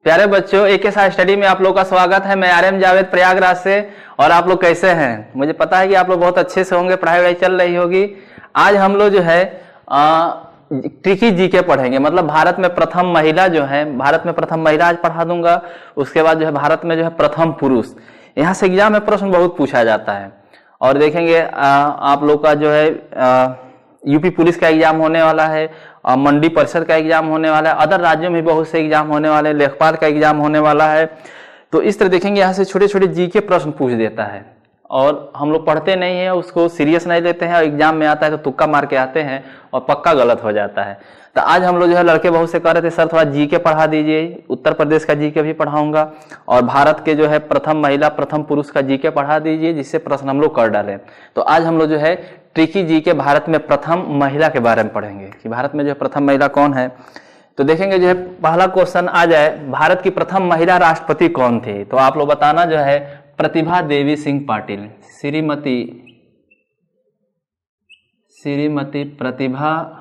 प्यारे बच्चों, एक के साथ स्टडी में आप लोग का स्वागत है। मैं आर्यन जावेद प्रयागराज से। और आप लोग कैसे हैं? मुझे पता है कि आप लोग बहुत अच्छे से होंगे, पढ़ाई वढ़ाई चल रही होगी। आज हम लोग जो है ट्रिकी जीके पढ़ेंगे। मतलब भारत में प्रथम महिला जो है, भारत में प्रथम महिला आज पढ़ा दूंगा। उसके बाद जो है भारत में जो है प्रथम पुरुष। यहाँ से एग्जाम में प्रश्न बहुत पूछा जाता है। और देखेंगे आप लोग का जो है यूपी पुलिस का एग्जाम होने वाला है, मंडी परिषद का एग्जाम होने वाला है, अदर राज्यों में बहुत से एग्जाम होने वाले हैं, लेखपाल का एग्जाम होने वाला है। तो इस तरह देखेंगे यहाँ से छोटे छोटे जी के प्रश्न पूछ देता है। और हम लोग पढ़ते नहीं है, उसको सीरियस नहीं लेते हैं, और एग्जाम में आता है तो तुक्का मार के आते हैं और पक्का गलत हो जाता है। तो आज हम लोग जो है लड़के बहुत से कह रहे थे सर थोड़ा जी के पढ़ा दीजिए, उत्तर प्रदेश का जी के भी पढ़ाऊंगा और भारत के जो है प्रथम महिला प्रथम पुरुष का जी के पढ़ा दीजिए, जिससे प्रश्न हम लोग कर डालें। तो आज हम लोग जो है ट्रिकी जी के भारत में प्रथम महिला के बारे में पढ़ेंगे कि भारत में जो है प्रथम महिला कौन है। तो देखेंगे जो है पहला क्वेश्चन आ जाए, भारत की प्रथम महिला राष्ट्रपति कौन थी? तो आप लोग बताना जो है प्रतिभा देवी सिंह पाटिल। श्रीमती प्रतिभा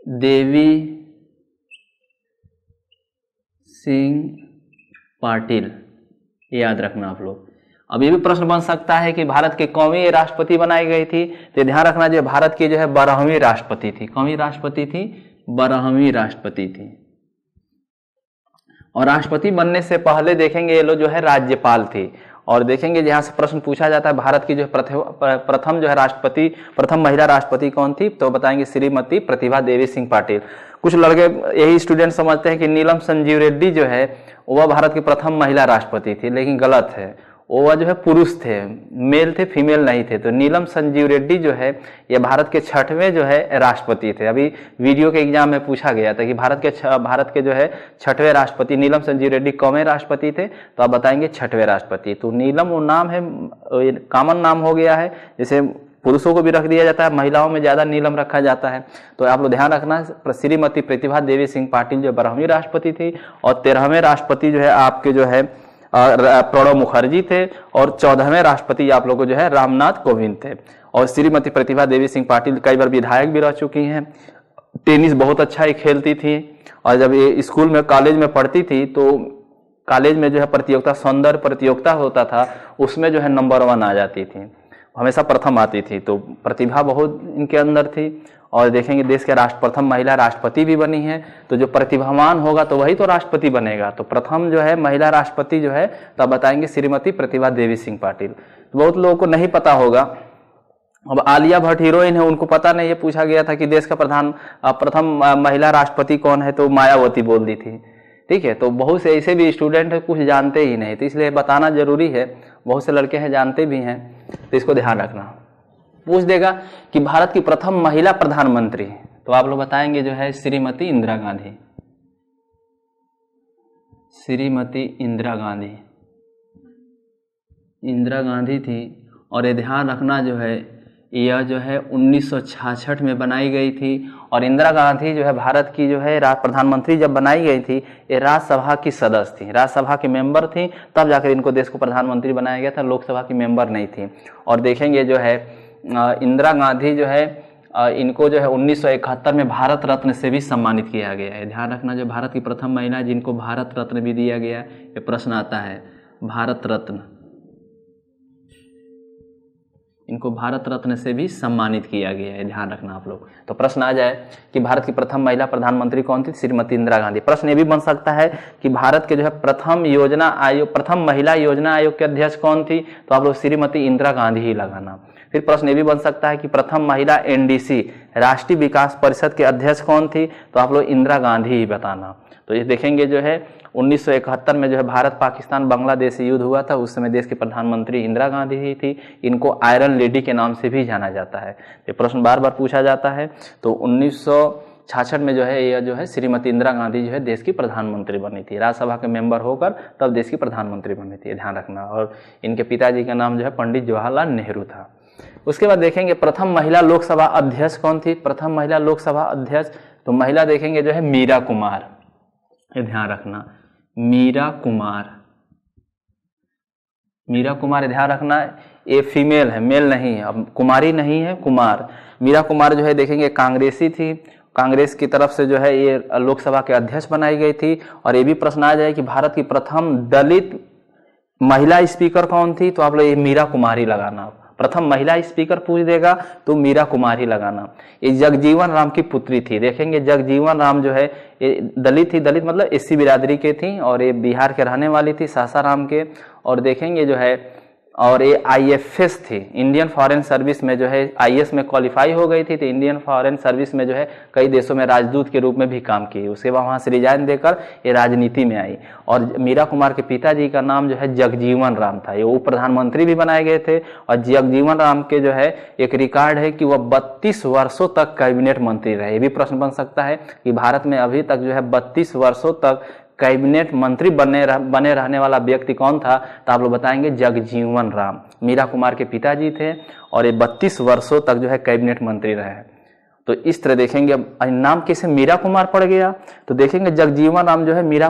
देवी सिंह पाटिल, याद रखना आप लोग। अब ये भी प्रश्न बन सकता है कि भारत के कौमी राष्ट्रपति बनाई गई थी, तो ध्यान रखना जो भारत की जो है 12वीं राष्ट्रपति थी। कौमी राष्ट्रपति थी? 12वीं राष्ट्रपति थी। और राष्ट्रपति बनने से पहले देखेंगे ये लोग जो है राज्यपाल थी। और देखेंगे जहां से प्रश्न पूछा जाता है भारत की जो प्रथम जो है राष्ट्रपति, प्रथम महिला राष्ट्रपति कौन थी? तो बताएंगे श्रीमती प्रतिभा देवी सिंह पाटिल। कुछ लड़के यही स्टूडेंट समझते हैं कि नीलम संजीव रेड्डी जो है वह भारत की प्रथम महिला राष्ट्रपति थी, लेकिन गलत है। वह जो है पुरुष थे, मेल थे, फीमेल नहीं थे। तो नीलम संजीव रेड्डी जो है ये भारत के 6वें जो है राष्ट्रपति थे। अभी वीडियो के एग्जाम में पूछा गया था कि भारत के जो है 6वें राष्ट्रपति नीलम संजीव रेड्डी कौन राष्ट्रपति थे? तो आप बताएंगे 6वें राष्ट्रपति। तो नीलम वो नाम है, कॉमन नाम हो गया है, जैसे पुरुषों को भी रख दिया जाता है, महिलाओं में ज्यादा नीलम रखा जाता है। तो आप लोग ध्यान रखना, श्रीमती प्रतिभा देवी सिंह पाटिल जो 12वीं राष्ट्रपति थी। और 13वें राष्ट्रपति जो है आपके जो है प्रणब मुखर्जी थे। और 14वें राष्ट्रपति आप लोगों को जो है रामनाथ कोविंद थे। और श्रीमती प्रतिभा देवी सिंह पाटिल कई बार विधायक भी रह चुकी हैं। टेनिस बहुत अच्छा ही खेलती थी। और जब ये स्कूल में कॉलेज में पढ़ती थी तो कॉलेज में जो है प्रतियोगिता, सौंदर्य प्रतियोगिता होता था, उसमें जो है नंबर 1 आ जाती थी, हमेशा प्रथम आती थी। तो प्रतिभा बहुत इनके अंदर थी। और देखेंगे देश के प्रथम महिला राष्ट्रपति भी बनी है। तो जो प्रतिभावान होगा तो वही तो राष्ट्रपति बनेगा। तो प्रथम जो है महिला राष्ट्रपति जो है, तब बताएंगे श्रीमती प्रतिभा देवी सिंह पाटिल। तो बहुत लोगों को नहीं पता होगा। अब आलिया भट्ट हीरोइन है, उनको पता नहीं है। पूछा गया था कि देश का प्रथम महिला राष्ट्रपति कौन है, तो मायावती बोल दी थी। ठीक है, तो बहुत से ऐसे भी स्टूडेंट है कुछ जानते ही नहीं, तो इसलिए बताना जरूरी है। बहुत से लड़के हैं जानते भी हैं, तो इसको ध्यान रखना। पूछ देगा कि भारत की प्रथम महिला प्रधानमंत्री, तो आप लोग बताएंगे जो है श्रीमती इंदिरा गांधी। श्रीमती इंदिरा गांधी, इंदिरा गांधी थी। और ये ध्यान रखना जो है यह जो है 1966 में बनाई गई थी। और इंदिरा गांधी जो है भारत की जो है प्रधानमंत्री जब बनाई गई थी, ये राज्यसभा की सदस्य थी, राज्यसभा की मेंबर थी, तब जाकर इनको देश को प्रधानमंत्री बनाया गया था, लोकसभा की मेंबर नहीं थी। और देखेंगे जो है इंदिरा गांधी जो है इनको जो है 1971 में भारत रत्न से भी सम्मानित किया गया है। ध्यान रखना, जो भारत की प्रथम महिला जिनको भारत रत्न भी दिया गया, ये प्रश्न आता है, भारत रत्न, इनको भारत रत्न से भी सम्मानित किया गया है। ध्यान रखना आप लोग। तो प्रश्न आ जाए कि भारत की प्रथम महिला प्रधानमंत्री कौन थी? श्रीमती इंदिरा गांधी। प्रश्न ये भी बन सकता है कि भारत के जो है प्रथम महिला योजना आयोग के अध्यक्ष कौन थी? तो आप लोग श्रीमती इंदिरा गांधी ही लगाना। फिर प्रश्न ये भी बन सकता है कि प्रथम महिला एनडीसी राष्ट्रीय विकास परिषद के अध्यक्ष कौन थी? तो आप लोग इंदिरा गांधी ही बताना। तो ये देखेंगे जो है 1971 में जो है भारत पाकिस्तान बांग्लादेश युद्ध हुआ था, उस समय देश की प्रधानमंत्री इंदिरा गांधी ही थी। इनको आयरन लेडी के नाम से भी जाना जाता है। ये प्रश्न बार बार पूछा जाता है। तो 1966 में जो है यह जो है श्रीमती इंदिरा गांधी जो है देश की प्रधानमंत्री बनी थी, राज्यसभा के मेंबर होकर तब देश की प्रधानमंत्री बनी थी, ध्यान रखना। और इनके पिताजी का नाम जो है पंडित जवाहरलाल नेहरू था। उसके बाद देखेंगे प्रथम महिला लोकसभा अध्यक्ष कौन थी? प्रथम महिला लोकसभा अध्यक्ष, तो महिला देखेंगे जो है मीरा कुमार, ये ध्यान रखना, मीरा कुमार। मीरा कुमार ध्यान रखना, ये फीमेल है, मेल नहीं है, अब कुमारी नहीं है, कुमार। मीरा कुमार जो है देखेंगे कांग्रेसी थी। कांग्रेस की तरफ से जो है ये लोकसभा के अध्यक्ष बनाई गई थी। और ये भी प्रश्न आ जाए कि भारत की प्रथम दलित महिला स्पीकर कौन थी, तो आप लोग ये मीरा कुमारी लगाना। प्रथम महिला स्पीकर पूछ देगा तो मीरा कुमारी लगाना। ये जगजीवन राम की पुत्री थी। देखेंगे जगजीवन राम जो है ये दलित थी, दलित मतलब एससी बिरादरी के थी, और ये बिहार के रहने वाली थी, सासाराम के। और देखेंगे जो है और ये आईएफएस थी, इंडियन फॉरेन सर्विस में जो है आईएएस में क्वालिफाई हो गई थी, तो इंडियन फॉरेन सर्विस में जो है कई देशों में राजदूत के रूप में भी काम की। उसके बाद वहाँ से रिजाइन देकर ये राजनीति में आई। और मीरा कुमार के पिताजी का नाम जो है जगजीवन राम था, ये उप प्रधानमंत्री भी बनाए गए थे। और जगजीवन राम के जो है एक रिकॉर्ड है कि वह 32 वर्षों तक कैबिनेट मंत्री रहे। ये भी प्रश्न बन सकता है कि भारत में अभी तक जो है 32 वर्षों तक कैबिनेट मंत्री बने रहने वाला व्यक्ति कौन था, तो आप लोग बताएंगे जगजीवन राम। मीरा कुमार के पिताजी थे और ये 32 वर्षों तक जो है कैबिनेट मंत्री रहे। तो इस तरह देखेंगे। अब नाम कैसे मीरा कुमार पड़ गया, तो देखेंगे जगजीवन राम जो है मीरा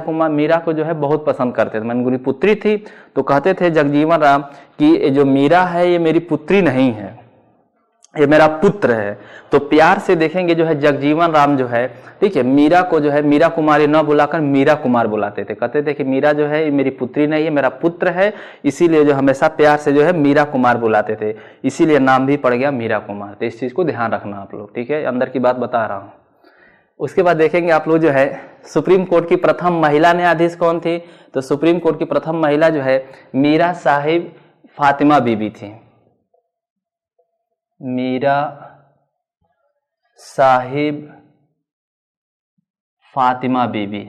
को जो है बहुत पसंद करते थे। उनकी पुत्री थी तो कहते थे जगजीवन राम कि ये जो मीरा है ये मेरी पुत्री नहीं है, ये मेरा पुत्र है। तो प्यार से देखेंगे जो है जगजीवन राम जो है, ठीक है, मीरा को जो है मीरा कुमारी न बुलाकर मीरा कुमार बुलाते थे। कहते थे कि मीरा जो है ये मेरी पुत्री नहीं है, मेरा पुत्र है, इसीलिए जो हमेशा प्यार से जो है मीरा कुमार बुलाते थे, इसीलिए नाम भी पड़ गया मीरा कुमार। तो इस चीज को ध्यान रखना आप लोग, ठीक है, अंदर की बात बता रहा हूँ। उसके बाद देखेंगे आप लोग जो है सुप्रीम कोर्ट की प्रथम महिला न्यायाधीश कौन थी, तो सुप्रीम कोर्ट की प्रथम महिला जो है मीरा साहिब फातिमा बीबी थी। मीरा साहिब फातिमा बीबी,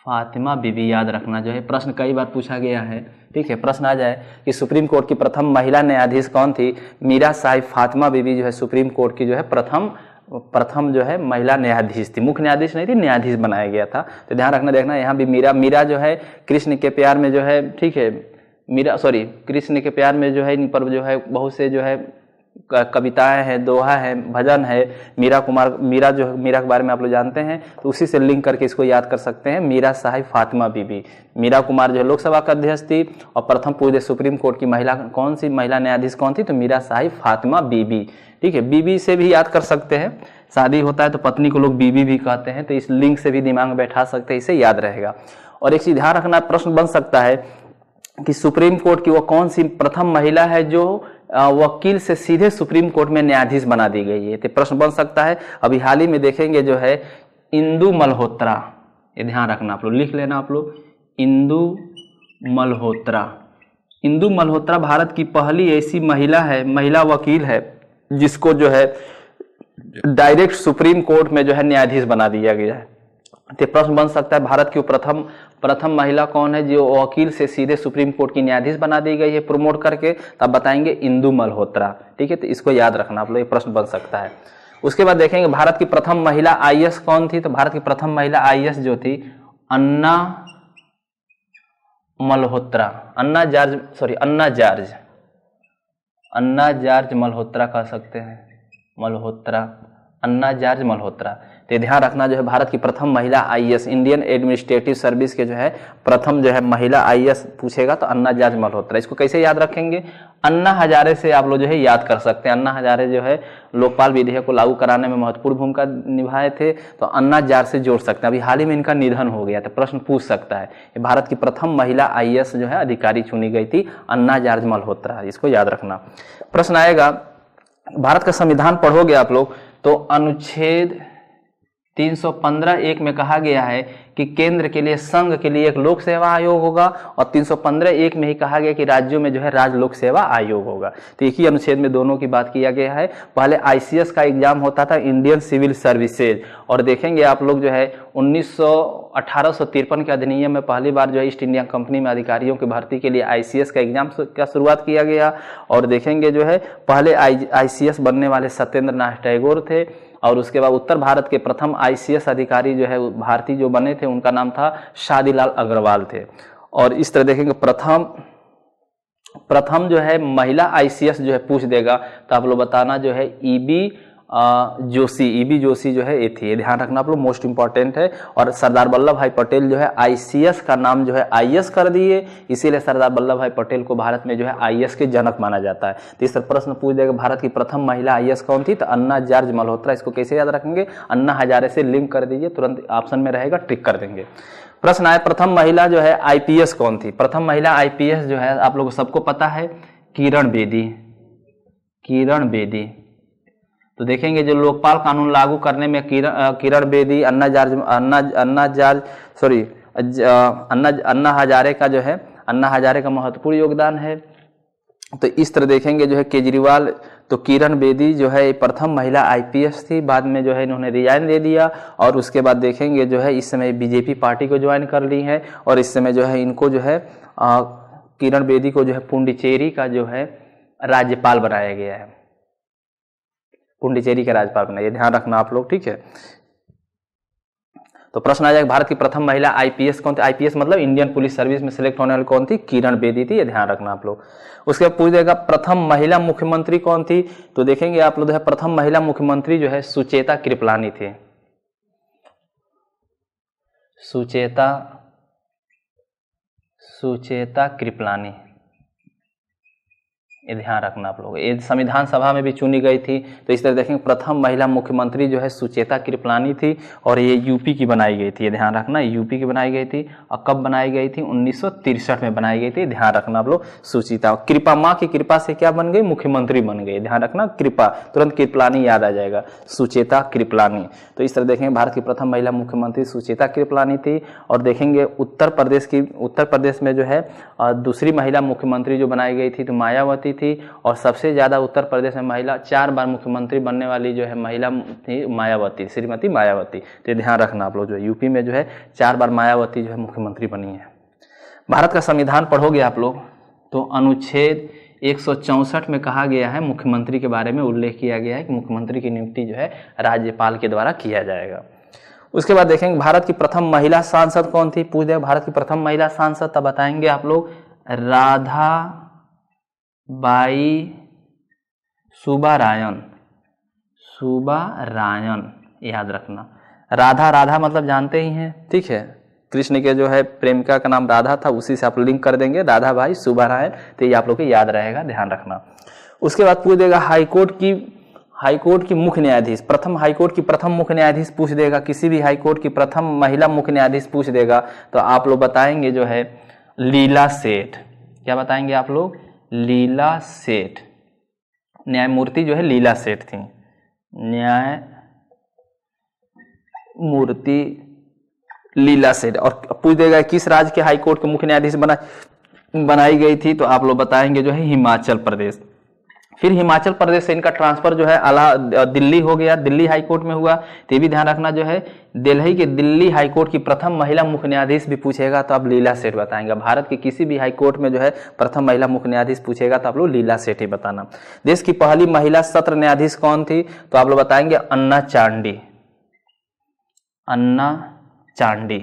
फातिमा बीबी याद रखना जो है, प्रश्न कई बार पूछा गया है, ठीक है। प्रश्न आ जाए कि सुप्रीम कोर्ट की प्रथम महिला न्यायाधीश कौन थी, मीरा साहिब फातिमा बीबी जो है सुप्रीम कोर्ट की जो है प्रथम जो है महिला न्यायाधीश थी। मुख्य न्यायाधीश नहीं थी, न्यायाधीश बनाया गया था। तो ध्यान रखना, देखना यहाँ भी मीरा जो है कृष्ण के प्यार में जो है, ठीक है, कृष्ण के प्यार में जो है इन पर जो है बहुत से जो है कविताएं हैं, दोहा है, भजन है। मीरा के बारे में आप लोग जानते हैं, तो उसी से लिंक करके इसको याद कर सकते हैं। मीरा साहिब फातिमा बीबी, मीरा कुमार जो है लोकसभा का अध्यक्ष थी और प्रथम पूरे सुप्रीम कोर्ट की महिला कौन सी महिला न्यायाधीश कौन थी, तो मीरा साहिब फातिमा बीबी, ठीक है। बीबी से भी याद कर सकते हैं, शादी होता है तो पत्नी को लोग बीबी भी कहते हैं, तो इस लिंक से भी दिमाग में बैठा सकते हैं, इसे याद रहेगा। और एक चीज ध्यान रखना, प्रश्न बन सकता है कि सुप्रीम कोर्ट की वो कौन सी प्रथम महिला है जो वकील से सीधे सुप्रीम कोर्ट में न्यायाधीश बना दी गई है, तो प्रश्न बन सकता है। अभी हाल ही में देखेंगे जो है इंदु मल्होत्रा, ये ध्यान रखना आप लोग, लिख लेना आप लोग, इंदु मल्होत्रा भारत की पहली ऐसी महिला वकील है जिसको जो है डायरेक्ट सुप्रीम कोर्ट में जो है न्यायाधीश बना दिया गया है। तो प्रश्न बन सकता है भारत की प्रथम महिला कौन है जो वकील से सीधे सुप्रीम कोर्ट की न्यायाधीश बना दी गई है प्रमोट करके, तब बताएंगे इंदु मल्होत्रा, ठीक है। तो इसको याद रखना आप लोग, ये प्रश्न बन सकता है। उसके बाद देखेंगे भारत की प्रथम महिला आईएएस कौन थी, तो भारत की प्रथम महिला आईएएस जो थी अन्ना जॉर्ज मल्होत्रा कह सकते हैं, अन्ना जॉर्ज मल्होत्रा। तो ध्यान रखना जो है भारत की प्रथम महिला आईएएस, इंडियन एडमिनिस्ट्रेटिव सर्विस के जो है प्रथम जो है महिला आईएएस पूछेगा तो अन्ना जॉर्ज मल्होत्रा। इसको कैसे याद रखेंगे, अन्ना हजारे से आप लोग जो है याद कर सकते हैं। अन्ना हजारे जो है लोकपाल विधेयक को लागू कराने में महत्वपूर्ण भूमिका निभाए थे, तो अन्ना जॉर्ज से जोड़ सकते हैं। अभी हाल ही में इनका निधन हो गया था, प्रश्न पूछ सकता है। ये भारत की प्रथम महिला आईएएस जो है अधिकारी चुनी गई थी, अन्ना जॉर्ज मल्होत्रा, इसको याद रखना। प्रश्न आएगा, भारत का संविधान पढ़ोगे आप लोग तो अनुच्छेद 315(1) में कहा गया है कि केंद्र के लिए संघ के लिए एक लोक सेवा आयोग होगा, और 315(1) में ही कहा गया कि राज्यों में जो है राज्य लोक सेवा आयोग होगा। तो एक ही अनुच्छेद में दोनों की बात किया गया है। पहले आईसीएस का एग्जाम होता था, इंडियन सिविल सर्विसेज, और देखेंगे आप लोग जो है 1853 के अधिनियम में पहली बार जो है ईस्ट इंडिया कंपनी में अधिकारियों की भर्ती के लिए आईसीएस का एग्जाम का शुरुआत किया गया। और देखेंगे जो है पहले आईसीएस बनने वाले सत्येंद्र नाथ टैगोर थे, और उसके बाद उत्तर भारत के प्रथम आईसीएस अधिकारी जो है भारतीय जो बने थे उनका नाम था शादीलाल अग्रवाल थे। और इस तरह देखेंगे प्रथम जो है महिला आईसीएस जो है पूछ देगा, तो आप लोग बताना जो है ईबी जोशी, ईबी जोशी जो है ये थी। ये ध्यान रखना आप लोग, मोस्ट इंपॉर्टेंट है। और सरदार वल्लभ भाई पटेल जो है आईसीएस का नाम जो है आईएस कर दिए, इसीलिए सरदार वल्लभ भाई पटेल को भारत में जो है आईएस के जनक माना जाता है। तो इस प्रश्न पूछ देगा भारत की प्रथम महिला आईएस कौन थी, तो अन्ना जॉर्ज मल्होत्रा। इसको कैसे याद रखेंगे, अन्ना हजारे से लिंक कर दीजिए, तुरंत ऑप्शन में रहेगा, टिक कर देंगे। प्रश्न आए प्रथम महिला जो है आईपीएस कौन थी। प्रथम महिला आईपीएस जो है आप लोगों को सबको पता है, किरण बेदी। किरण बेदी। तो देखेंगे जो लोकपाल कानून लागू करने में किरण बेदी, अन्ना हजारे का जो है अन्ना हजारे का महत्वपूर्ण योगदान है। तो इस तरह देखेंगे जो है केजरीवाल, तो किरण बेदी जो है प्रथम महिला आईपीएस थी, बाद में जो है इन्होंने रिजाइन दे दिया और उसके बाद देखेंगे जो है इस समय बीजेपी पार्टी को ज्वाइन कर ली है और इस समय जो है इनको जो है किरण बेदी को जो है पुडुचेरी का जो है राज्यपाल बनाया गया है। पुडुचेरी का राज्यपाल बनाया, ध्यान रखना आप लोग, ठीक है। तो प्रश्न आ जाएगा भारत की प्रथम महिला आईपीएस कौन थी। आईपीएस मतलब इंडियन पुलिस सर्विस में सिलेक्ट होने वाली कौन थी, किरण बेदी थी, ये ध्यान रखना आप लोग। उसके बाद पूछ देगा प्रथम महिला मुख्यमंत्री कौन थी। तो देखेंगे आप लोग जो है प्रथम महिला मुख्यमंत्री जो है सुचेता कृपलानी थे। सुचेता कृपलानी, ये ध्यान रखना आप लोग। ये संविधान सभा में भी चुनी गई थी। तो इस तरह देखेंगे प्रथम महिला मुख्यमंत्री जो है सुचेता कृपलानी थी और ये यूपी की बनाई गई थी, ये ध्यान रखना, यूपी की बनाई गई थी। और कब बनाई गई थी, 1963 में बनाई गई थी, ध्यान रखना आप लोग। सुचेता कृपा, माँ की कृपा से क्या बन गई, मुख्यमंत्री बन गई, ध्यान रखना, कृपा, तुरंत कृपलानी याद आ जाएगा, सुचेता कृपलानी। तो इस तरह देखेंगे भारत की प्रथम महिला मुख्यमंत्री सुचेता कृपलानी थी। और देखेंगे उत्तर प्रदेश में जो है दूसरी महिला मुख्यमंत्री जो बनाई गई थी तो मायावती थी। और सबसे ज्यादा उत्तर प्रदेश में महिला 4 बार मुख्यमंत्री बनने वाली जो है महिला थी मायावती, श्रीमती मायावती। तो ध्यान रखना आप लोग, जो यूपी में जो है 4 बार मायावती जो है मुख्यमंत्री बनी है। भारत का संविधान पढ़ोगे आप लोग तो अनुच्छेद 164 में कहा गया है, मुख्यमंत्री के बारे में उल्लेख किया गया है कि मुख्यमंत्री की नियुक्ति जो है राज्यपाल के द्वारा किया जाएगा। उसके बाद देखेंगे भारत की प्रथम महिला सांसद कौन थी। पूछ देगा भारत की प्रथम महिला सांसद, तब बताएंगे आप लोग राधा बाई सुब्बारायण, याद रखना। राधा मतलब जानते ही हैं, ठीक है, कृष्ण के जो है प्रेमिका का नाम राधा था, उसी से आप लिंक कर देंगे, राधा बाई सुब्बारायण। तो ये आप लोग को याद रहेगा, ध्यान रखना। उसके बाद पूछ देगा हाईकोर्ट की मुख्य न्यायाधीश, प्रथम हाईकोर्ट की प्रथम मुख्य न्यायाधीश पूछ देगा, किसी भी हाईकोर्ट की प्रथम महिला मुख्य न्यायाधीश पूछ देगा तो आप लोग बताएंगे जो है लीला सेठ। क्या बताएंगे आप लोग, लीला सेठ। न्यायमूर्ति जो है लीला सेठ थी, न्यायमूर्ति लीला सेठ। और पूछ देगा किस राज्य के हाईकोर्ट के मुख्य न्यायाधीश बनाई गई थी, तो आप लोग बताएंगे जो है हिमाचल प्रदेश। फिर हिमाचल प्रदेश से इनका ट्रांसफर जो है दिल्ली हो गया, दिल्ली हाईकोर्ट में हुआ। तो ये भी ध्यान रखना, जो है दिल्ली के दिल्ली हाईकोर्ट की प्रथम महिला मुख्य न्यायाधीश भी पूछेगा तो आप लीला सेठ बताएंगे। भारत के किसी भी हाईकोर्ट में जो है प्रथम महिला मुख्य न्यायाधीश पूछेगा तो आप लोग लीला सेठ ही बताना। देश की पहली महिला सत्र न्यायाधीश कौन थी, तो आप लोग बताएंगे अन्ना चांडी,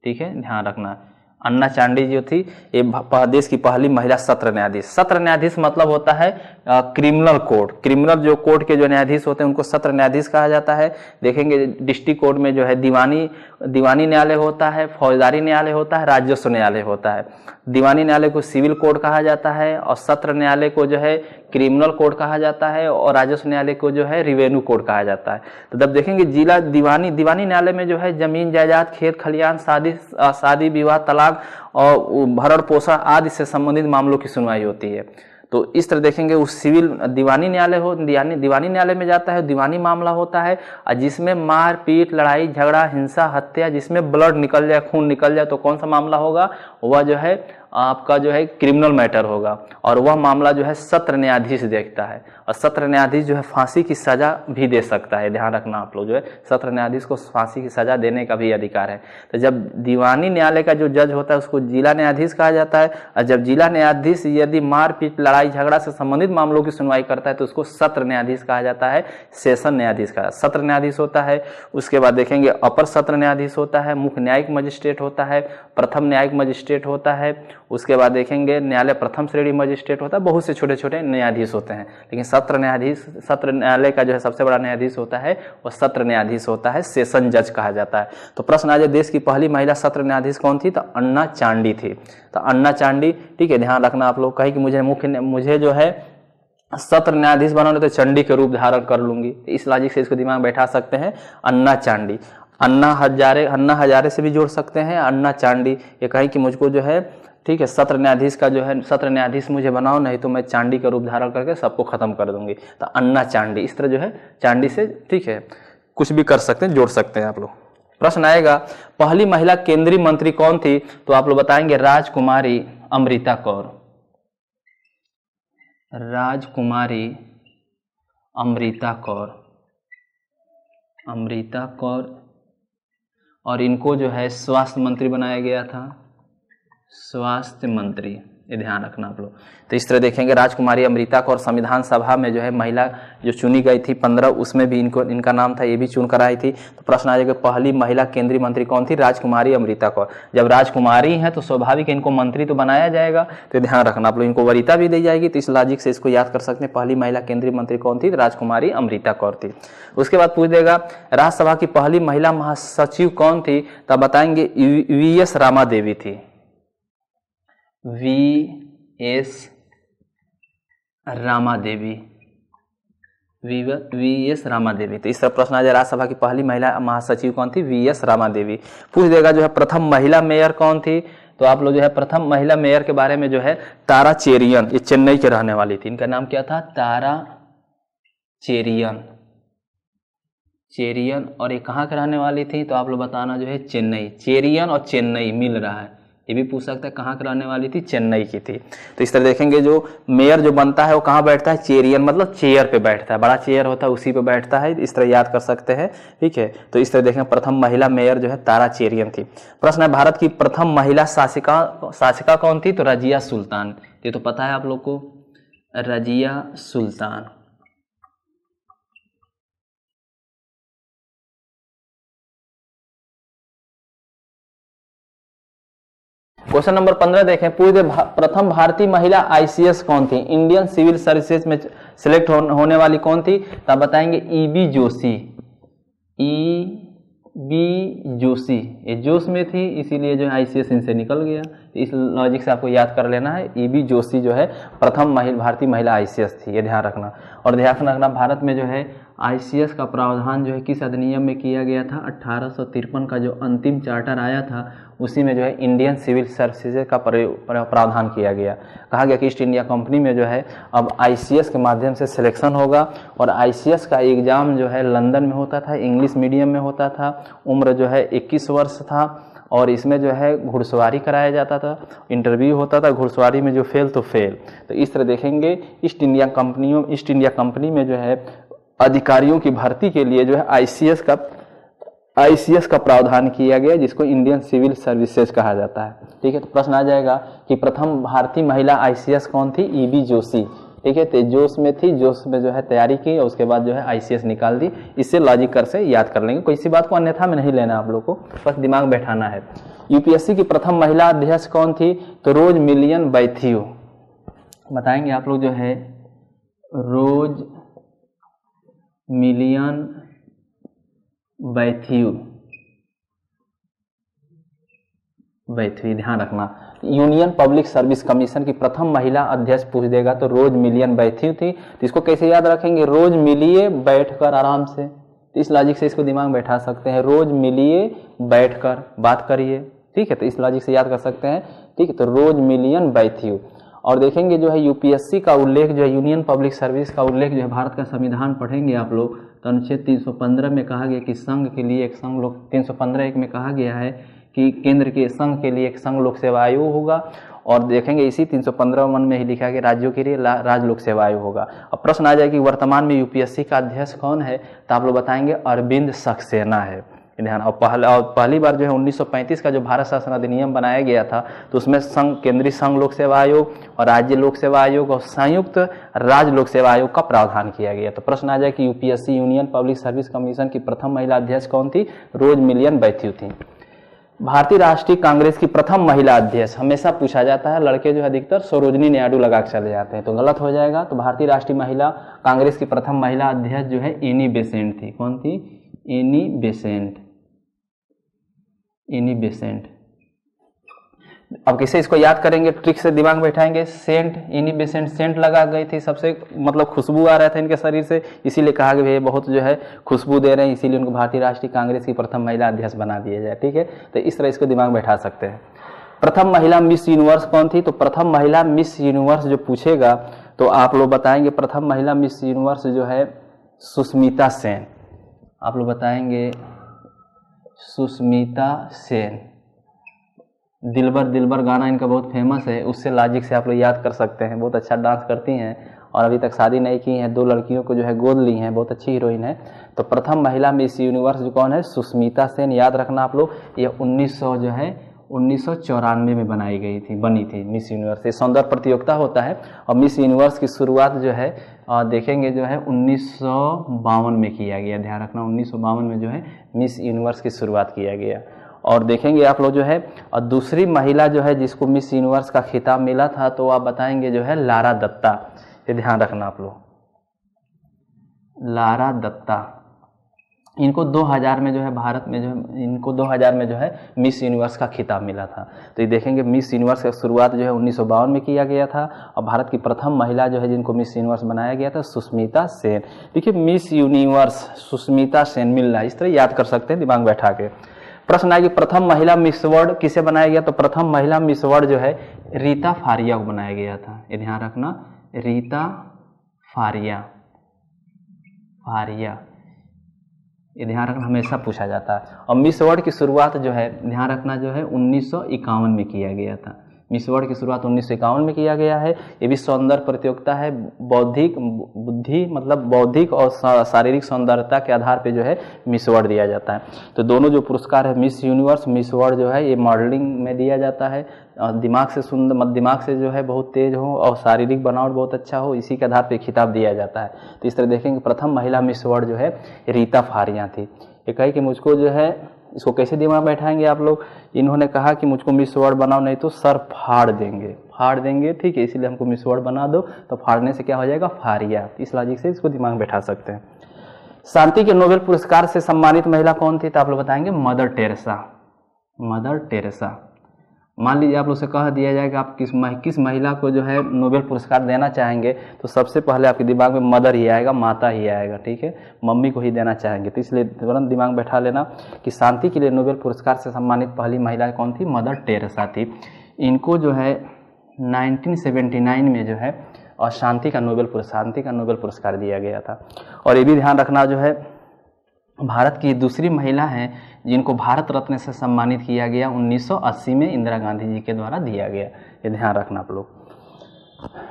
ठीक है, ध्यान रखना। अन्ना चांडी जो थी ये देश की पहली महिला सत्र न्यायाधीश। सत्र न्यायाधीश मतलब होता है क्रिमिनल कोर्ट, क्रिमिनल जो कोर्ट के जो न्यायाधीश होते हैं उनको सत्र न्यायाधीश कहा जाता है। देखेंगे डिस्ट्रिक्ट कोर्ट में जो है दीवानी न्यायालय होता है, फौजदारी न्यायालय होता है, राजस्व न्यायालय होता है। दीवानी न्यायालय को सिविल कोर्ट कहा जाता है और सत्र न्यायालय को जो है क्रिमिनल कोर्ट कहा जाता है और राजस्व न्यायालय को जो है रिवेन्यू कोर्ट कहा जाता है। तो जब देखेंगे जिला दीवानी न्यायालय में जो है जमीन जायदाद, खेत खलियान, शादी विवाह, तलाक और भरण पोषण आदि से संबंधित मामलों की सुनवाई होती है। तो इस तरह देखेंगे उस सिविल दीवानी न्यायालय में जाता है, दीवानी मामला होता है जिसमें मार पीट, लड़ाई झगड़ा, हिंसा, हत्या, जिसमें ब्लड निकल जाए, खून निकल जाए, तो कौन सा मामला होगा, वह जो है आपका जो है क्रिमिनल मैटर होगा। और वह मामला जो है सत्र न्यायाधीश देखता है और सत्र न्यायाधीश जो है फांसी की सजा भी दे सकता है। ध्यान रखना आप लोग, जो है सत्र न्यायाधीश को फांसी की सजा देने का भी अधिकार है। तो जब दीवानी न्यायालय का जो जज होता है उसको जिला न्यायाधीश कहा जाता है और जब जिला न्यायाधीश यदि मारपीट, लड़ाई झगड़ा से संबंधित मामलों की सुनवाई करता है तो उसको सत्र न्यायाधीश कहा जाता है, सेशन न्यायाधीश का सत्र न्यायाधीश होता है। उसके बाद देखेंगे अपर सत्र न्यायाधीश होता है, मुख्य न्यायिक मजिस्ट्रेट होता है, प्रथम न्यायिक मजिस्ट्रेट होता है। उसके बाद देखेंगे न्यायालय प्रथम श्रेणी मजिस्ट्रेट होता है, बहुत से छोटे छोटे न्यायाधीश होते हैं, लेकिन सत्र न्यायालय का जो है सबसे बड़ा न्यायाधीश होता है वो सत्र न्यायाधीश होता है, सेशन जज कहा जाता है। तो प्रश्न आज देश की पहली महिला सत्र न्यायाधीश कौन थी? तो अन्ना चांडी थी। तो अन्ना चांडी, ठीक है, ध्यान रखना आप लोग। कहीं कि मुझे जो है सत्र न्यायाधीश बनाने तो चंडी के रूप धारण कर लूंगी, इस लॉजिक से इसको दिमाग में बैठा सकते हैं। अन्ना चांडी, अन्ना हजारे से भी जोड़ सकते हैं, अन्ना चांडी। ये कहीं कि मुझको जो है, ठीक है, सत्र न्यायाधीश का जो है, सत्र न्यायाधीश मुझे बनाओ, नहीं तो मैं चांडी का रूप धारण करके सबको खत्म कर दूंगी। तो अन्ना चांडी, इस तरह जो है चांडी से, ठीक है, कुछ भी कर सकते हैं, जोड़ सकते हैं आप लोग। प्रश्न आएगा पहली महिला केंद्रीय मंत्री कौन थी? तो आप लोग बताएंगे राजकुमारी अमृता कौर। राजकुमारी अमृता कौर, अमृता कौर, और इनको जो है स्वास्थ्य मंत्री बनाया गया था, स्वास्थ्य मंत्री, ये ध्यान रखना आप लोग। तो इस तरह देखेंगे राजकुमारी अमृता कौर संविधान सभा में जो है महिला जो चुनी गई थी 15, उसमें भी इनका नाम था, ये भी चुन कर आई थी। तो प्रश्न आ जाएगा पहली महिला केंद्रीय मंत्री कौन थी? राजकुमारी अमृता कौर। जब राजकुमारी हैं तो स्वाभाविक इनको मंत्री तो बनाया जाएगा, तो ध्यान रखना आप लोग। इनको वरीयता भी दी जाएगी, तो इस लॉजिक से इसको याद कर सकते हैं। पहली महिला केंद्रीय मंत्री कौन थी? राजकुमारी अमृता कौर थी। उसके बाद पूछ देगा राज्यसभा की पहली महिला महासचिव कौन थी? तब बताएंगे वीएस रामा देवी थी। वीएस रामा देवी, वीएस रामा देवी। तो इस तरह प्रश्न आ जाए राज्यसभा की पहली महिला महासचिव कौन थी? वीएस रामा देवी। पूछ देगा जो है प्रथम महिला मेयर कौन थी? तो आप लोग जो है प्रथम महिला मेयर के बारे में जो है तारा चेरियन, ये चेन्नई के रहने वाली थी। इनका नाम क्या था? तारा चेरियन, चेरियन। और ये कहाँ के रहने वाली थी? तो आप लोग बताना जो है चेन्नई। चेरियन और चेन्नई मिल रहा है, ये भी पूछ सकता है कहाँ की रहने वाली थी? चेन्नई की थी। तो इस तरह देखेंगे जो मेयर जो बनता है वो कहाँ बैठता है? चेरियन, मतलब चेयर पे बैठता है, बड़ा चेयर होता है उसी पे बैठता है, इस तरह याद कर सकते हैं, ठीक है। तो इस तरह देखेंगे प्रथम महिला मेयर जो है तारा चेरियन थी। प्रश्न है भारत की प्रथम महिला शासिका कौन थी? तो रजिया सुल्तान। ये तो पता है आप लोग को, रजिया सुल्तान। क्वेश्चन नंबर 15 देखें, पूछे प्रथम भारतीय महिला आईसीएस कौन थी? इंडियन सिविल सर्विसेज में सिलेक्ट होने वाली कौन थी? तो आप बताएंगे ईबी जोशी। ईबी जोशी, ये जोश में थी इसीलिए जो है आईसीएस इनसे निकल गया। इस लॉजिक से आपको याद कर लेना है, ईबी जोशी जो है प्रथम भारतीय महिला आईसीएस थी, ये ध्यान रखना। और ध्यान रखना भारत में जो है आईसीएस का प्रावधान जो है किस अधिनियम में किया गया था? 1853 का जो अंतिम चार्टर आया था उसी में जो है इंडियन सिविल सर्विसेज का प्रावधान किया गया। कहा गया कि ईस्ट इंडिया कंपनी में जो है अब आईसीएस के माध्यम से सिलेक्शन होगा, और आईसीएस का एग्जाम जो है लंदन में होता था, इंग्लिश मीडियम में होता था, उम्र जो है 21 वर्ष था, और इसमें जो है घुड़सवारी कराया जाता था, इंटरव्यू होता था, घुड़सवारी में जो फेल तो फेल। तो इस तरह देखेंगे ईस्ट इंडिया कंपनी में जो है अधिकारियों की भर्ती के लिए जो है आईसीएस का प्रावधान किया गया, जिसको इंडियन सिविल सर्विसेज कहा जाता है, ठीक है। तो प्रश्न आ जाएगा कि प्रथम भारतीय महिला आईसीएस कौन थी? ईबी जोशी, ठीक है। तो जोश में थी, जोश में जो है तैयारी की और उसके बाद जो है आईसीएस निकाल दी। इससे लॉजिक कर से याद कर लेंगे, कोई सी बात को अन्यथा में नहीं लेना आप लोग को, बस दिमाग बैठाना है। यूपीएससी की प्रथम महिला अध्यक्ष कौन थी? तो रोज मिलियन बैथ्यू। बताएंगे आप लोग जो है रोज मिलियन बैथ्यू, ध्यान रखना। यूनियन पब्लिक सर्विस कमीशन की प्रथम महिला अध्यक्ष पूछ देगा तो रोज मिलियन बैथ्यू थी। तो इसको कैसे याद रखेंगे? रोज मिलिए बैठकर आराम से, तो इस लॉजिक से इसको दिमाग में बैठा सकते हैं, रोज मिलिए बैठकर बात करिए, ठीक है। तो इस लॉजिक से याद कर सकते हैं, ठीक है। तो रोज मिलियन बैथ्यू। और देखेंगे जो है यूपीएससी का उल्लेख जो है यूनियन पब्लिक सर्विस का उल्लेख जो है भारत का संविधान पढ़ेंगे आप लोग तो अनुच्छेद 315 में कहा गया कि संघ के लिए एक संघ लोक 315(1) में कहा गया है कि केंद्र के संघ के लिए एक संघ लोक सेवा आयोग होगा। और देखेंगे इसी 315 में ही लिखा गया राज्यों के लिए राज्य लोक सेवा आयोग होगा। अब प्रश्न आ जाए कि वर्तमान में यूपीएससी का अध्यक्ष कौन है? तो आप लोग बताएंगे अरविंद सक्सेना है, ध्यान। और पहली बार जो है 1935 का जो भारत शासन अधिनियम बनाया गया था तो उसमें केंद्रीय संघ लोक सेवा आयोग और राज्य लोक सेवा आयोग और संयुक्त राज्य लोक सेवा आयोग का प्रावधान किया गया। तो प्रश्न आ जाए कि UPSC union public service commission की प्रथम महिला अध्यक्ष कौन थी? रोज मिलियन बैथ्यू थी। भारतीय राष्ट्रीय कांग्रेस की प्रथम महिला अध्यक्ष, हमेशा पूछा जाता है, लड़के जो है अधिकतर सरोजनी नायडू लगा के चले जाते हैं, तो गलत हो जाएगा। तो भारतीय राष्ट्रीय महिला कांग्रेस की प्रथम महिला अध्यक्ष जो है एनी बेसेंट थी। कौन थी? Annie Besant. Annie Besant. अब कैसे इसको याद करेंगे, ट्रिक से दिमाग बैठाएंगे। सेंट, एनी बेसेंट सेंट लगा गई थी, सबसे मतलब खुशबू आ रहा था इनके शरीर से, इसीलिए कहा कि भैया बहुत जो है खुशबू दे रहे हैं, इसीलिए उनको भारतीय राष्ट्रीय कांग्रेस की प्रथम महिला अध्यक्ष बना दिया जाए। ठीक है, तो इस तरह इसको दिमाग बैठा सकते हैं। प्रथम महिला मिस यूनिवर्स कौन थी? तो प्रथम महिला मिस यूनिवर्स जो पूछेगा तो आप लोग बताएंगे प्रथम महिला मिस यूनिवर्स जो है सुष्मिता सेन। आप लोग बताएंगे सुष्मिता सेन। दिलबर दिलबर गाना इनका बहुत फेमस है, उससे लॉजिक से आप लोग याद कर सकते हैं। बहुत अच्छा डांस करती हैं और अभी तक शादी नहीं की हैं, 2 लड़कियों को जो है गोद ली हैं, बहुत अच्छी हीरोइन है। तो प्रथम महिला मिस यूनिवर्स जो कौन है? सुष्मिता सेन। याद रखना आप लोग, ये 1994 में बनी थी मिस यूनिवर्स। ये सौंदर्य प्रतियोगिता होता है और मिस यूनिवर्स की शुरुआत जो है देखेंगे जो है 1952 में किया गया। ध्यान रखना 1952 में जो है मिस यूनिवर्स की शुरुआत किया गया। और देखेंगे आप लोग जो है और दूसरी महिला जो है जिसको मिस यूनिवर्स का खिताब मिला था तो आप बताएंगे जो है लारा दत्ता। ये ध्यान रखना आप लोग, लारा दत्ता। इनको 2000 में जो है भारत में जो है इनको 2000 में जो है मिस यूनिवर्स का खिताब मिला था। तो ये देखेंगे मिस यूनिवर्स का शुरुआत जो है 1952 में किया गया था और भारत की प्रथम महिला जो है जिनको मिस यूनिवर्स बनाया गया था सुष्मिता सेन। देखिए मिस यूनिवर्स सुष्मिता सेन मिल रहा है, इस तरह याद कर सकते हैं दिमाग बैठा के। प्रश्न आएगी प्रथम महिला मिस वर्ल्ड किसे बनाया गया? तो प्रथम महिला मिस वर्ल्ड जो है रीता फारिया को बनाया गया था। ये ध्यान रखना, रीता फारिया। ये ध्यान रखना, हमेशा पूछा जाता है। और मिस वर्ल्ड की शुरुआत जो है ध्यान रखना जो है 1951 में किया गया था। मिस वर्ल्ड की शुरुआत 1951 में किया गया है। ये भी सौंदर्य प्रतियोगिता है, बौद्धिक और शारीरिक सौंदर्यता के आधार पे जो है मिस वर्ल्ड दिया जाता है। तो दोनों जो पुरस्कार है मिस यूनिवर्स मिस वर्ल्ड जो है ये मॉडलिंग में दिया जाता है। दिमाग से दिमाग से जो है बहुत तेज हो और शारीरिक बनावट बहुत अच्छा हो, इसी के आधार पे खिताब दिया जाता है। तो इस तरह देखेंगे प्रथम महिला मिस वर्ल्ड जो है रीता फारिया थी। ये कही कि मुझको जो है इसको कैसे दिमाग बैठाएंगे आप लोग, इन्होंने कहा कि मुझको मिस वर्ल्ड बनाओ नहीं तो सर फाड़ देंगे। ठीक है, इसीलिए हमको मिस वर्ल्ड बना दो। तो फाड़ने से क्या हो जाएगा? फारिया। इस लॉजिक से इसको दिमाग बैठा सकते हैं। शांति के नोबेल पुरस्कार से सम्मानित महिला कौन थी? तो आप लोग बताएंगे मदर टेरेसा। मान लीजिए आप लोग से कह दिया जाए कि आप किस महिला को जो है नोबेल पुरस्कार देना चाहेंगे, तो सबसे पहले आपके दिमाग में मदर ही आएगा, माता ही आएगा। ठीक है, मम्मी को ही देना चाहेंगे। तो इसलिए तुरंत दिमाग बैठा लेना कि शांति के लिए नोबेल पुरस्कार से सम्मानित पहली महिला कौन थी? मदर टेरेसा थी। इनको जो है 1979 में जो है और शांति का नोबेल पुरस्कार दिया गया था। और ये भी ध्यान रखना जो है भारत की दूसरी महिला हैं जिनको भारत रत्न से सम्मानित किया गया 1980 में इंदिरा गांधी जी के द्वारा दिया गया। ये ध्यान रखना आप लोग।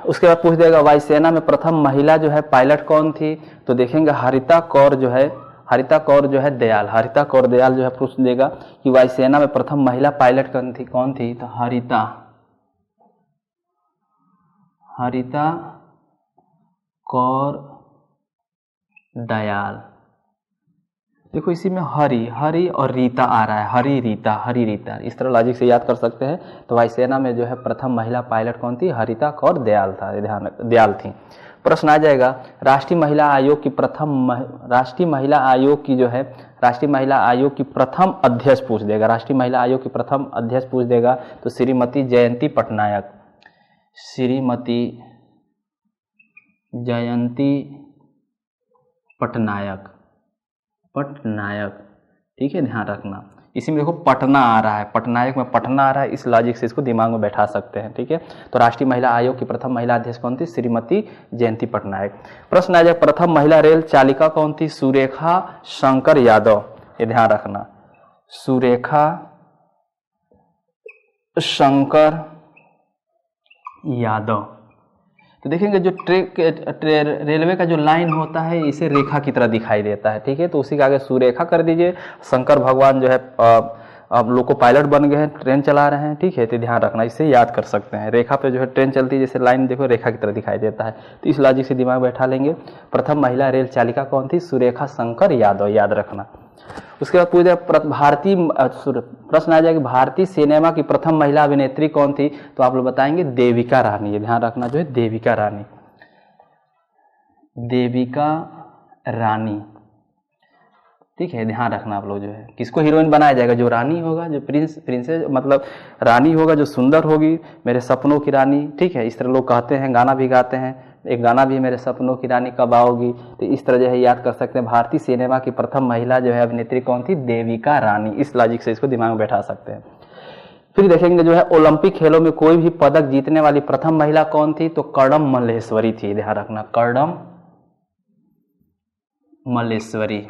उसके बाद पूछ देगा वायुसेना में प्रथम महिला जो है पायलट कौन थी? तो देखेंगे हरिता कौर जो है दयाल। हरिता कौर दयाल जो है पूछ देगा कि वायुसेना में प्रथम महिला पायलट कौन थी? तो हरिता कौर दयाल। देखो इसी में हरी और रीता आ रहा है, हरी रीता, इस तरह लॉजिक से याद कर सकते हैं। तो वायुसेना में जो है प्रथम महिला पायलट कौन थी? हरिता कौर दयाल दयाल थी। प्रश्न आ जाएगा राष्ट्रीय महिला आयोग की प्रथम अध्यक्ष पूछ देगा। राष्ट्रीय महिला आयोग की प्रथम अध्यक्ष पूछ देगा तो श्रीमती जयंती पटनायक। ठीक है, ध्यान रखना। इसी में देखो पटना आ रहा है, पटनायक में पटना आ रहा है, इस लॉजिक से इसको दिमाग में बैठा सकते हैं। ठीक है, तो राष्ट्रीय महिला आयोग की प्रथम महिला अध्यक्ष कौन थी? श्रीमती जयंती पटनायक। प्रश्न आ जाए प्रथम महिला रेल चालिका कौन थी? सुरेखा शंकर यादव। ये ध्यान रखना, सुरेखा शंकर यादव। तो देखेंगे जो रेलवे का जो लाइन होता है इसे रेखा की तरह दिखाई देता है। ठीक है, तो उसी के आगे सुरेखा कर दीजिए। शंकर भगवान जो है अब लोग को पायलट बन गए हैं, ट्रेन चला रहे हैं। ठीक है, तो ध्यान रखना, इससे याद कर सकते हैं। रेखा पे जो है ट्रेन चलती है, जैसे लाइन देखो रेखा की तरह दिखाई देता है। तो इस लॉजिक से दिमाग बैठा लेंगे। प्रथम महिला रेल चालिका कौन थी? सुरेखा शंकर यादव, याद रखना। उसके बाद पूछे भारतीय प्रश्न आ जाएगा भारतीय सिनेमा की प्रथम महिला अभिनेत्री कौन थी, तो आप लोग बताएंगे देविका रानी। ये ध्यान रखना जो है देविका रानी, देविका रानी, ठीक है, ध्यान रखना आप लोग जो है। किसको हीरोइन बनाया जाएगा, जो रानी होगा, जो प्रिंसेस मतलब रानी होगा, जो सुंदर होगी, मेरे सपनों की रानी, ठीक है, इस तरह लोग कहते हैं, गाना भी गाते हैं, एक गाना भी मेरे सपनों की रानी कब आओगी, तो इस तरह जो है याद कर सकते हैं। भारतीय सिनेमा की प्रथम महिला जो है अभिनेत्री कौन थी, देविका रानी। इस लॉजिक से इसको दिमाग में बैठा सकते हैं। फिर देखेंगे जो है ओलंपिक खेलों में कोई भी पदक जीतने वाली प्रथम महिला कौन थी, तो कर्णम मल्लेश्वरी थी। ध्यान रखना, कर्णम मल्लेश्वरी।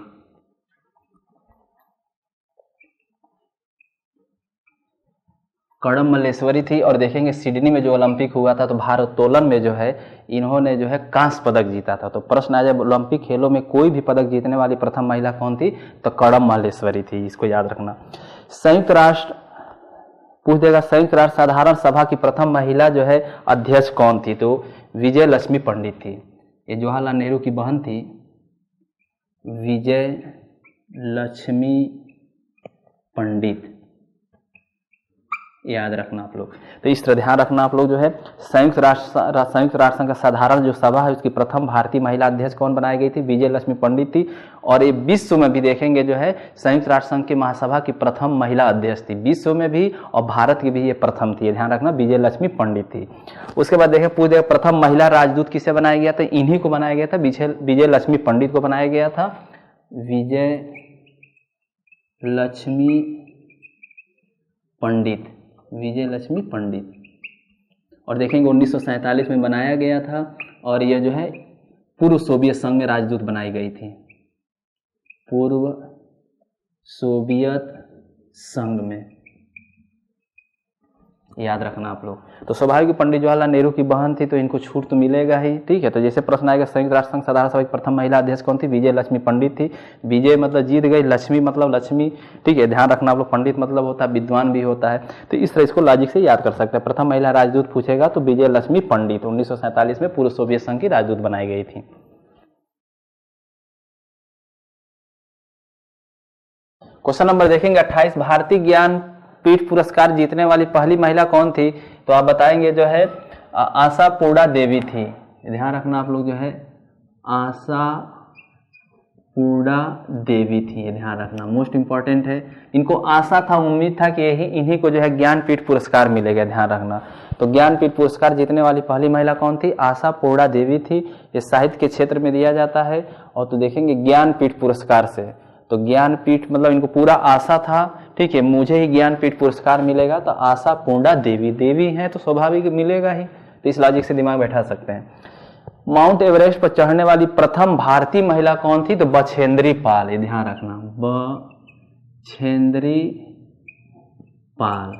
कर्णम मल्लेश्वरी थी। और देखेंगे सिडनी में जो ओलंपिक हुआ था तो भारोत्तोलन में जो है इन्होंने जो है कांस्य पदक जीता था। तो प्रश्न आ जाए ओलंपिक खेलों में कोई भी पदक जीतने वाली प्रथम महिला कौन थी, तो कर्णम मल्लेश्वरी थी। इसको याद रखना। संयुक्त राष्ट्र पूछ देगा, संयुक्त राष्ट्र साधारण सभा की प्रथम महिला जो है अध्यक्ष कौन थी, तो विजय लक्ष्मी पंडित थी। ये जवाहरलाल नेहरू की बहन थी, विजय लक्ष्मी पंडित, याद रखना आप लोग। तो इस तरह ध्यान रखना आप लोग जो है। संयुक्त राष्ट्र संघ का साधारण जो सभा है उसकी प्रथम भारतीय महिला अध्यक्ष कौन बनाई गई थी, विजय लक्ष्मी पंडित थी। और ये विश्व में भी देखेंगे जो है संयुक्त राष्ट्र संघ की महासभा की प्रथम महिला अध्यक्ष थी, विश्व में भी और भारत की भी ये प्रथम थी। ध्यान रखना, विजय लक्ष्मी पंडित थी। उसके बाद देखें पूछे प्रथम महिला राजदूत किसे बनाया गया था, इन्हीं को बनाया गया था, विजय लक्ष्मी पंडित को बनाया गया था, विजय लक्ष्मी पंडित, विजय लक्ष्मी पंडित। और देखेंगे 1947 में बनाया गया था और यह जो है पूर्व सोवियत संघ में राजदूत बनाई गई थी, पूर्व सोवियत संघ में, याद रखना आप लोग। तो स्वाभाविक पंडित जवाहरलाल नेहरू की बहन थी तो इनको छूट तो मिलेगा ही, ठीक है। तो जैसे प्रश्न आएगा संयुक्त राष्ट्र संघ साधारण सभा की प्रथम महिला अध्यक्ष कौन थी, विजय लक्ष्मी पंडित थी। विजय मतलब जीत गई, लक्ष्मी मतलब लक्ष्मी, ठीक है, ध्यान रखना आप लोग। पंडित मतलब होता है विद्वान भी होता है, तो इस तरह इसको लॉजिक से याद कर सकते हैं। प्रथम महिला राजदूत पूछेगा तो विजय लक्ष्मी पंडित 1947 में पूर्व सोवियत संघ की राजदूत बनाई गई थी। क्वेश्चन नंबर देखेंगे 28, भारतीय ज्ञान पीठ पुरस्कार जीतने वाली पहली महिला कौन थी, तो आप बताएंगे जो है आशा पूर्णा देवी थी। ध्यान रखना आप लोग जो है आशा पूर्णा देवी थी, ये ध्यान रखना, मोस्ट इंपॉर्टेंट है। इनको आशा था, उम्मीद था कि इन्हीं को जो है ज्ञानपीठ पुरस्कार मिलेगा, ध्यान रखना। तो ज्ञानपीठ पुरस्कार जीतने वाली पहली महिला कौन थी, आशा पूर्णा देवी थी। ये साहित्य के क्षेत्र में दिया जाता है। और तो देखेंगे ज्ञानपीठ पुरस्कार से, तो ज्ञानपीठ मतलब इनको पूरा आशा था, ठीक है, मुझे ही ज्ञानपीठ पुरस्कार मिलेगा, तो आशा पूर्णा देवी, देवी हैं तो स्वाभाविक मिलेगा ही। तो इस लॉजिक से दिमाग बैठा सकते हैं। माउंट एवरेस्ट पर चढ़ने वाली प्रथम भारतीय महिला कौन थी, तो बछेंद्री पाल, ये ध्यान रखना, बछेंद्री पाल।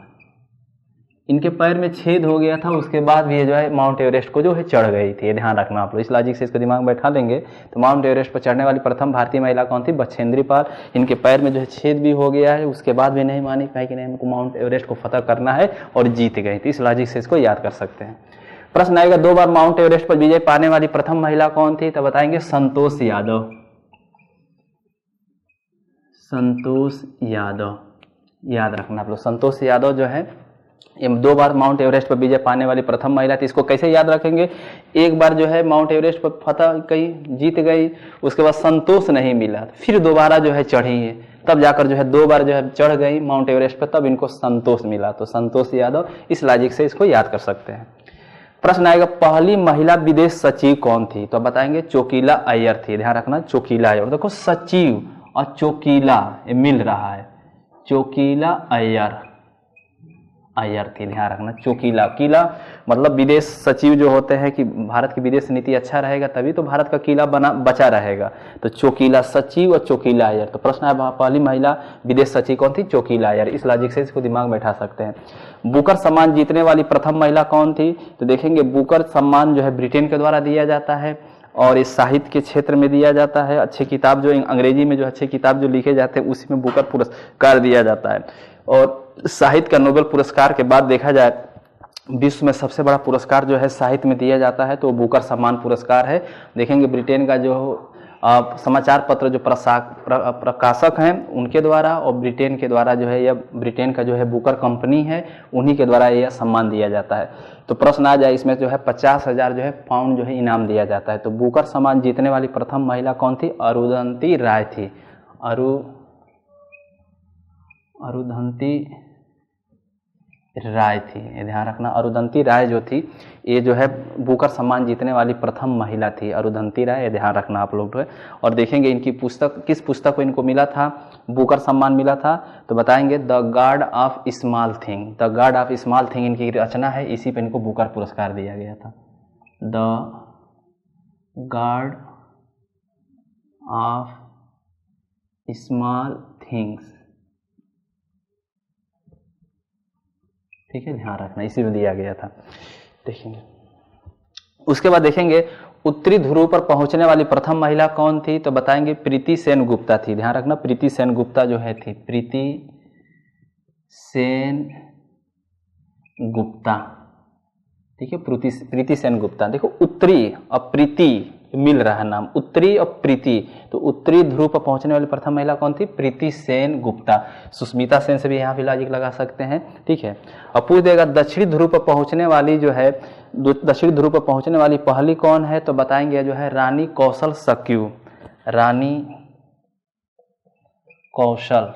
इनके पैर में छेद हो गया था, उसके बाद भी ये जो है माउंट एवरेस्ट को जो है चढ़ गई थी, ये ध्यान रखना आप लोग। इस लॉजिक से इसको दिमाग में बैठा लेंगे तो माउंट एवरेस्ट पर चढ़ने वाली प्रथम भारतीय महिला कौन थी, बछेंद्री पाल। इनके पैर में जो है छेद भी हो गया है, उसके बाद भी नहीं मानी, कहा कि नहीं हमको माउंट एवरेस्ट को फतह करना है, और जीत गई थी। इस लॉजिक से इसको याद कर सकते हैं। प्रश्न आएगा 2 बार माउंट एवरेस्ट पर विजय पाने वाली प्रथम महिला कौन थी, तो बताएंगे संतोष यादव, संतोष यादव, याद रखना आप लोग। संतोष यादव जो है ये 2 बार माउंट एवरेस्ट पर विजय पाने वाली प्रथम महिला थी। इसको कैसे याद रखेंगे, एक बार जो है माउंट एवरेस्ट पर फतह कई, जीत गई, उसके बाद संतोष नहीं मिला, फिर दोबारा जो है चढ़ी है, तब जाकर जो है 2 बार जो है चढ़ गई माउंट एवरेस्ट पर, तब इनको संतोष मिला। तो संतोष यादव, इस लॉजिक से इसको याद कर सकते हैं। प्रश्न आएगा पहली महिला विदेश सचिव कौन थी, तो बताएंगे चोकीला अय्यर थी। ध्यान रखना, चोकीला अय्यर, देखो सचिव और चोकीला ये मिल रहा है, चोकीला अय्यर, अय्यर थी, ध्यान रखना। चोकीला, किला मतलब विदेश सचिव जो होते हैं कि भारत की विदेश नीति अच्छा रहेगा तभी तो भारत का किला बचा रहेगा। तो चोकीला सचिव और चोकीला अय्यर। तो प्रश्न है पहली महिला विदेश सचिव कौन थी, चोकीला अय्यर। इस लॉजिक से इसको दिमाग में बैठा सकते हैं। बुकर सम्मान जीतने वाली प्रथम महिला कौन थी, तो देखेंगे बुकर सम्मान जो है ब्रिटेन के द्वारा दिया जाता है और इस साहित्य के क्षेत्र में दिया जाता है। अच्छी किताब जो अंग्रेजी में जो अच्छे किताब जो लिखे जाते हैं उसी में बुकर पुरस्कार दिया जाता है। और साहित्य का नोबेल पुरस्कार के बाद देखा जाए विश्व में सबसे बड़ा पुरस्कार जो है साहित्य में दिया जाता है तो बुकर सम्मान पुरस्कार है। देखेंगे ब्रिटेन का जो समाचार पत्र जो प्रकाशक हैं उनके द्वारा, और ब्रिटेन के द्वारा जो है, यह ब्रिटेन का जो है बुकर कंपनी है, उन्हीं के द्वारा यह सम्मान दिया जाता है। तो प्रश्न आ जाए इसमें जो है 50,000 जो है पाउंड जो है इनाम दिया जाता है। तो बुकर सम्मान जीतने वाली प्रथम महिला कौन थी? अरुंधति राय थी। अरुंधति राय थी, ये ध्यान रखना। अरुंधति राय जो थी ये जो है बुकर सम्मान जीतने वाली प्रथम महिला थी, अरुंधति राय, ये ध्यान रखना आप लोग। और देखेंगे इनकी पुस्तक, किस पुस्तक को इनको मिला था, बुकर सम्मान मिला था, तो बताएंगे the guard of small thing. The guard of small thing इनकी रचना है, इसी पे इनको बुकर पुरस्कार दिया गया था। The guard of small things, ठीक है, ध्यान रखना, इसी में दिया गया था। देखेंगे उसके बाद देखेंगे उत्तरी ध्रुव पर पहुंचने वाली प्रथम महिला कौन थी, तो बताएंगे प्रीति सेन गुप्ता थी। ध्यान रखना, प्रीति सेन गुप्ता जो है थी, प्रीति सेन गुप्ता, ठीक है, प्रीति सेन गुप्ता। देखो उत्तरी और प्रीति मिल रहा है नाम, उत्तरी और प्रीति, तो उत्तरी ध्रुव पर पहुंचने वाली प्रथम महिला कौन थी? प्रीति सेन गुप्ता। सुष्मिता सेन से भी यहाँ भी लॉजिक लगा सकते हैं, ठीक है। अब पूछ देगा दक्षिणी ध्रुव पर पहुंचने वाली जो है, दक्षिणी ध्रुव पर पहुंचने वाली पहली कौन है, तो बताएंगे जो है रानी कौशल सक्यू। रानी कौशल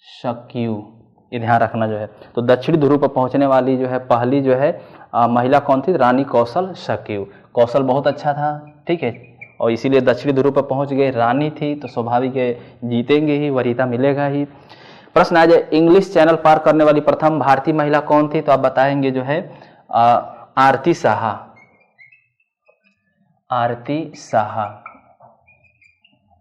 सक्यू, ये ध्यान रखना जो है। तो दक्षिणी ध्रुव पर पहुंचने वाली जो है पहली जो है महिला कौन थी? रानी कौशल सक्यू। कौशल बहुत अच्छा था, ठीक है, और इसीलिए दक्षिणी ध्रुव पर पहुंच गए, रानी थी, तो स्वाभाविक है जीतेंगे ही, वरीयता मिलेगा ही। प्रश्न आ जाए इंग्लिश चैनल पार करने वाली प्रथम भारतीय महिला कौन थी, तो आप बताएंगे जो है आरती साहा।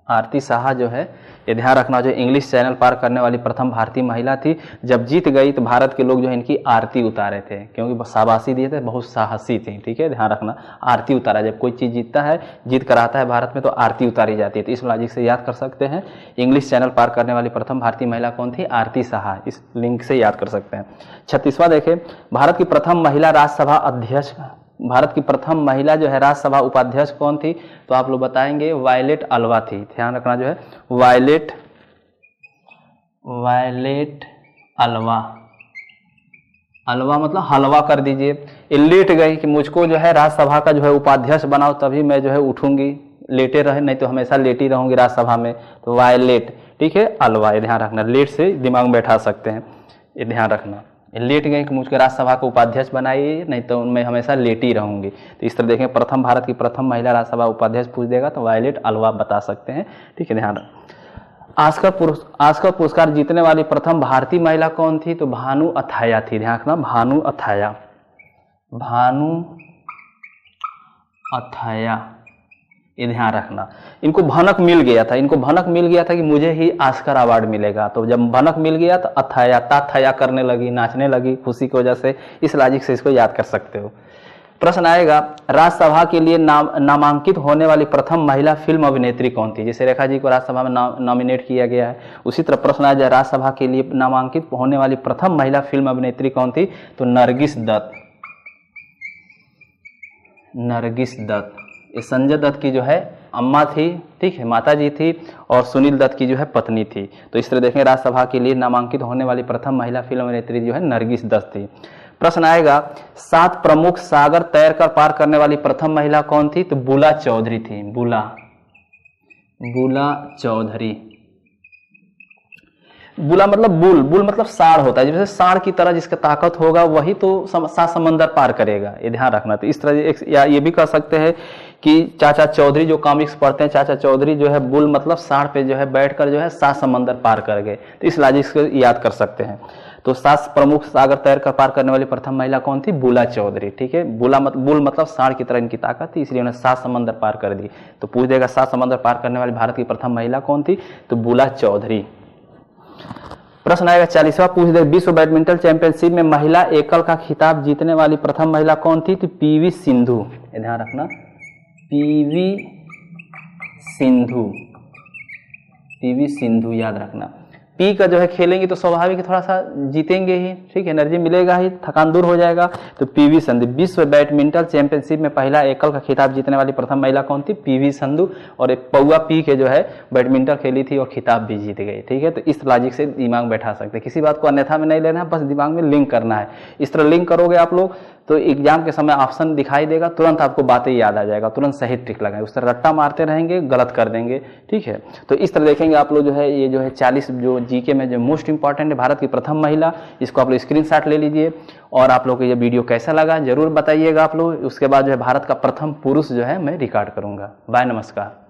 आरती साहा जो है, ये ध्यान रखना, जो इंग्लिश चैनल पार करने वाली प्रथम भारतीय महिला थी। जब जीत गई तो भारत के लोग जो है इनकी आरती उतारे थे, क्योंकि शाबाशी दिए थे, बहुत साहसी थी, ठीक है, ध्यान रखना। आरती उतारा, जब कोई चीज़ जीतता है, जीत कर आता है भारत में, तो आरती उतारी जाती है। तो इस लॉजिक से याद कर सकते हैं, इंग्लिश चैनल पार करने वाली प्रथम भारतीय महिला कौन थी? आरती साहा, इस लिंक से याद कर सकते हैं। 36वां देखें, भारत की प्रथम महिला राज्यसभा अध्यक्ष, भारत की प्रथम महिला जो है राज्यसभा उपाध्यक्ष कौन थी, तो आप लोग बताएंगे वायलेट अल्वा थी। ध्यान रखना जो है वायलेट अल्वा मतलब हलवा कर दीजिए। ये लेट गई कि मुझको जो है राज्यसभा का जो है उपाध्यक्ष बनाओ, तभी मैं जो है उठूंगी, लेटे रहे नहीं तो हमेशा लेटी रहूंगी राज्यसभा में, तो वायलेट, ठीक है, अल्वा, ये ध्यान रखना, लेट से दिमाग में बैठा सकते हैं, ये ध्यान रखना। लेट गए कि मुझको राज्यसभा का उपाध्यक्ष बनाइए, नहीं तो मैं हमेशा लेटी रहूंगी। तो इस तरह देखें, प्रथम भारत की प्रथम महिला राज्यसभा उपाध्यक्ष पूछ देगा तो वायलेट अल्वा बता सकते हैं, ठीक है, ध्यान। ऑस्कर पुरस्कार जीतने वाली प्रथम भारतीय महिला कौन थी, तो भानु अथाया थी। ध्यान रखना, भानु अथाया, ये ध्यान रखना। इनको भनक मिल गया था, कि मुझे ही ऑस्कर अवार्ड मिलेगा, तो जब भनक मिल गया तो अथाया ताथाया करने लगी, नाचने लगी खुशी की वजह से। इस लॉजिक से इसको याद कर सकते हो। प्रश्न आएगा राज्यसभा के लिए नामांकित होने वाली प्रथम महिला फिल्म अभिनेत्री कौन थी? जैसे रेखा जी को राज्यसभा में नॉमिनेट किया गया है, उसी तरह प्रश्न आ जाए राज्यसभा के लिए नामांकित होने वाली प्रथम महिला फिल्म अभिनेत्री कौन थी, तो नरगिस दत्त। ये संजय दत्त की जो है अम्मा थी, ठीक है, माता जी थी, और सुनील दत्त की जो है पत्नी थी। तो इस तरह देखें, राज्यसभा के लिए नामांकित होने वाली प्रथम महिला फिल्म अभिनेत्री जो है नरगिस दत्त थी। प्रश्न आएगा 7 प्रमुख सागर तैरकर पार करने वाली प्रथम महिला कौन थी, तो बुला चौधरी थी। बुला चौधरी। बुला मतलब बुल मतलब साढ़ होता है, जैसे साढ़ की तरह जिसका ताकत होगा वही तो 7 समंदर पार करेगा, ये ध्यान रखना। तो इस तरह या ये भी कह सकते हैं कि चाचा चौधरी जो कॉमिक्स पढ़ते हैं, चाचा चौधरी जो है बुल मतलब साढ़ पे जो है बैठकर जो है 7 समंदर पार कर गए, तो इस लॉजिक को याद कर सकते हैं। तो 7 प्रमुख सागर तैरकर पार करने वाली प्रथम महिला कौन थी, बुला चौधरी, ठीक है। बुल मतलब साढ़ की तरह इनकी ताकत थी, इसलिए उन्हें 7 समंदर पार कर दी। तो पूछ देगा 7 समंदर पार करने वाली भारत की प्रथम महिला कौन थी, तो बुला चौधरी। प्रश्न आएगा 40वां, पूछ दे विश्व बैडमिंटन चैंपियनशिप में महिला एकल का खिताब जीतने वाली प्रथम महिला कौन थी, तो पीवी सिंधु। ध्यान रखना, पीवी सिंधु याद रखना। पी का जो है खेलेंगे तो स्वाभाविक थोड़ा सा जीतेंगे ही, ठीक है, एनर्जी मिलेगा ही, थकान दूर हो जाएगा। तो पीवी संधु, विश्व बैडमिंटन चैंपियनशिप में पहला एकल का खिताब जीतने वाली प्रथम महिला कौन थी? पीवी संधु। और एक पौआ पी के जो है बैडमिंटन खेली थी और खिताब भी जीत गई, ठीक है। तो इस लॉजिक से दिमाग बैठा सकते हैं, किसी बात को अन्यथा में नहीं लेना है, बस दिमाग में लिंक करना है। इस तरह लिंक करोगे आप लोग तो एग्जाम के समय ऑप्शन दिखाई देगा, तुरंत आपको बातें याद आ जाएगा, तुरंत सही ट्रिक लगाएंगे। उस तरह रट्टा मारते रहेंगे, गलत कर देंगे, ठीक है। तो इस तरह देखेंगे आप लोग जो है, ये जो है 40 जो जीके में जो मोस्ट इंपॉर्टेंट है, भारत की प्रथम महिला, इसको आप लोग स्क्रीनशॉट ले लीजिए। और आप लोग को ये वीडियो कैसा लगा जरूर बताइएगा आप लोग। उसके बाद जो है भारत का प्रथम पुरुष जो है मैं रिकॉर्ड करूंगा। बाय, नमस्कार।